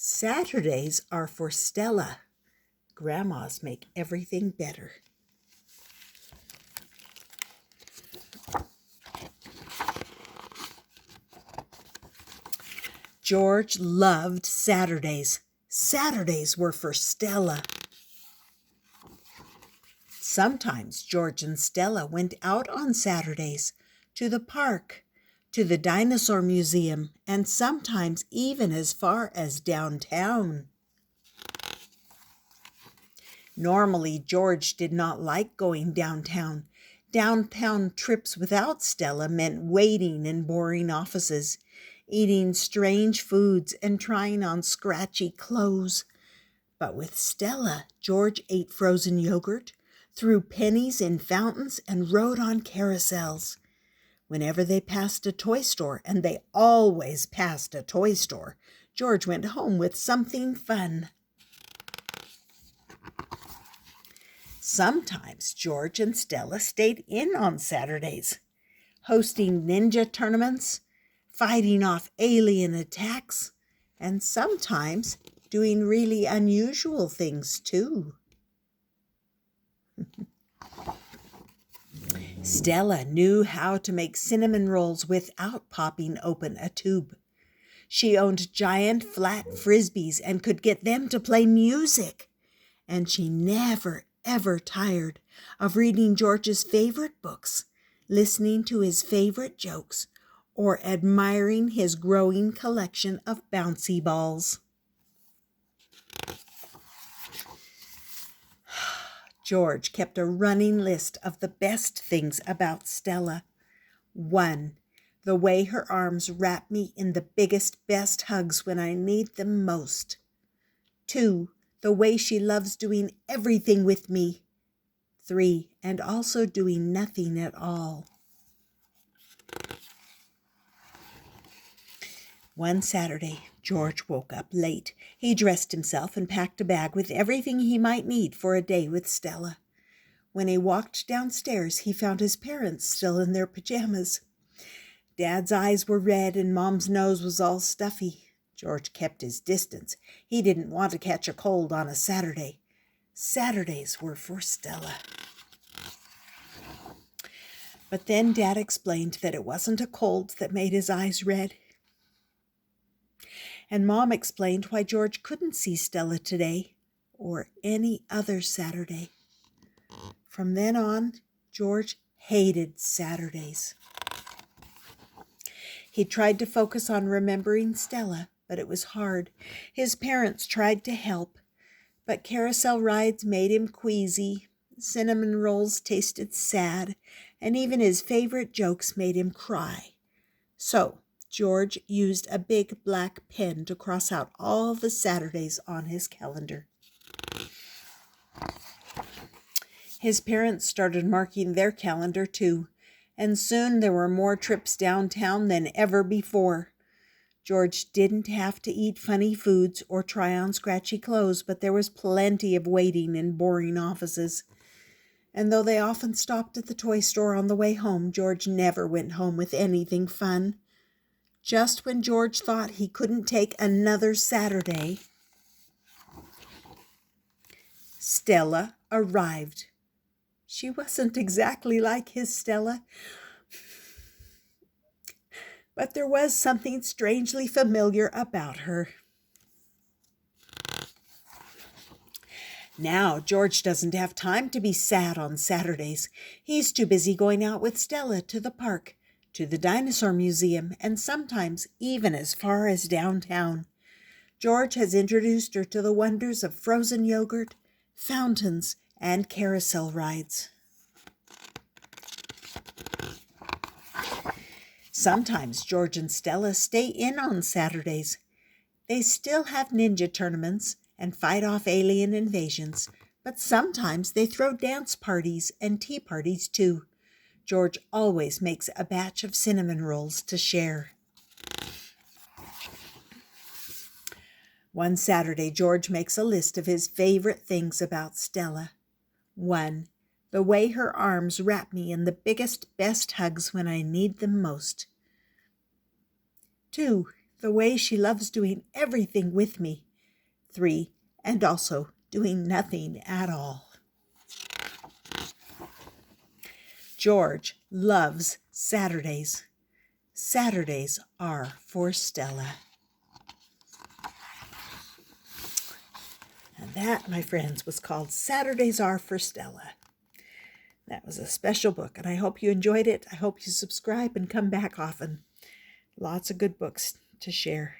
Saturdays are for Stella. Grandmas make everything better. George loved Saturdays. Saturdays were for Stella. Sometimes George and Stella went out on Saturdays to the park, to the dinosaur museum, and sometimes even as far as downtown. Normally, George did not like going downtown. Downtown trips without Stella meant waiting in boring offices, eating strange foods, and trying on scratchy clothes. But with Stella, George ate frozen yogurt, threw pennies in fountains, and rode on carousels. Whenever they passed a toy store, and they always passed a toy store, George went home with something fun. Sometimes George and Stella stayed in on Saturdays, hosting ninja tournaments, fighting off alien attacks, and sometimes doing really unusual things too. Stella knew how to make cinnamon rolls without popping open a tube. She owned giant flat frisbees and could get them to play music. And she never, ever tired of reading George's favorite books, listening to his favorite jokes, or admiring his growing collection of bouncy balls. George kept a running list of the best things about Stella. 1. The way her arms wrap me in the biggest, best hugs when I need them most. 2. The way she loves doing everything with me. 3. And also doing nothing at all. One Saturday, George woke up late. He dressed himself and packed a bag with everything he might need for a day with Stella. When he walked downstairs, he found his parents still in their pajamas. Dad's eyes were red and Mom's nose was all stuffy. George kept his distance. He didn't want to catch a cold on a Saturday. Saturdays were for Stella. But then Dad explained that it wasn't a cold that made his eyes red. And Mom explained why George couldn't see Stella today or any other Saturday. From then on, George hated Saturdays. He tried to focus on remembering Stella, but it was hard. His parents tried to help, but carousel rides made him queasy, cinnamon rolls tasted sad, and even his favorite jokes made him cry. So, George used a big black pen to cross out all the Saturdays on his calendar. His parents started marking their calendar too, and soon there were more trips downtown than ever before. George didn't have to eat funny foods or try on scratchy clothes, but there was plenty of waiting in boring offices. And though they often stopped at the toy store on the way home, George never went home with anything fun. Just when George thought he couldn't take another Saturday, Stella arrived. She wasn't exactly like his Stella, but there was something strangely familiar about her. Now, George doesn't have time to be sad on Saturdays. He's too busy going out with Stella to the park, to the dinosaur museum, and sometimes even as far as downtown. George has introduced her to the wonders of frozen yogurt, fountains, and carousel rides. Sometimes George and Stella stay in on Saturdays. They still have ninja tournaments and fight off alien invasions, but sometimes they throw dance parties and tea parties too. George always makes a batch of cinnamon rolls to share. One Saturday, George makes a list of his favorite things about Stella. 1. The way her arms wrap me in the biggest, best hugs when I need them most. 2. The way she loves doing everything with me. 3, and also doing nothing at all. George loves Saturdays. Saturdays are for Stella. And that, my friends, was called Saturdays Are for Stella. That was a special book, and I hope you enjoyed it. I hope you subscribe and come back often. Lots of good books to share.